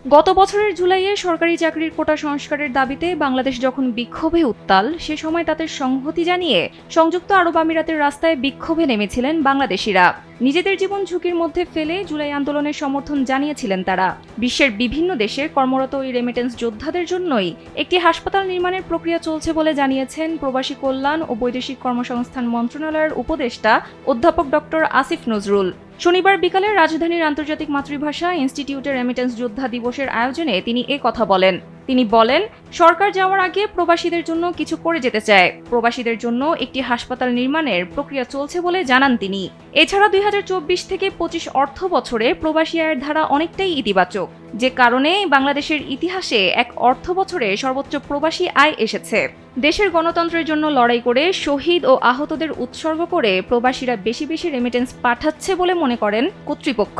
গত বছরের জুলাইয়ে সরকারি চাকরির কোটা সংস্কারের দাবিতে বাংলাদেশ যখন বিক্ষোভে উত্তাল, সে সময় তাদের সংহতি জানিয়ে সংযুক্ত আরব আমিরাতের রাস্তায় বিক্ষোভে নেমেছিলেন বাংলাদেশিরা। নিজেদের জীবন ঝুঁকির মধ্যে ফেলে জুলাই আন্দোলনের সমর্থন জানিয়েছিলেন তারা। বিশ্বের বিভিন্ন দেশে কর্মরত ওই রেমিটেন্স যোদ্ধাদের জন্যই একটি হাসপাতাল নির্মাণের প্রক্রিয়া চলছে বলে জানিয়েছেন প্রবাসী কল্যাণ ও বৈদেশিক কর্মসংস্থান মন্ত্রণালয়ের উপদেষ্টা অধ্যাপক ডক্টর আসিফ নজরুল। শনিবার বিকালে রাজধানীর আন্তর্জাতিক মাতৃভাষা ইনস্টিটিউটের রেমিটেন্স যোদ্ধা দিবসের আয়োজনে তিনি কথা বলেন। তিনি বলেন, সরকার যাওয়ার আগে প্রবাসীদের জন্য কিছু করে যেতে চায়। প্রবাসীদের জন্য একটি হাসপাতাল নির্মাণের প্রক্রিয়া চলছে বলে জানান তিনি। এছাড়া ২০২৪ থেকে ২৫ অর্থ বছরে প্রবাসী আয়ের ধারা অনেকটাই ইতিবাচক, যে কারণে বাংলাদেশের ইতিহাসে এক অর্থ বছরে সর্বোচ্চ প্রবাসী আয় এসেছে। দেশের গণতন্ত্রের জন্য লড়াই করে শহীদ ও আহতদের উৎসর্গ করে প্রবাসীরা বেশি বেশি রেমিটেন্স পাঠাচ্ছে বলে মনে করেন কর্তৃপক্ষ।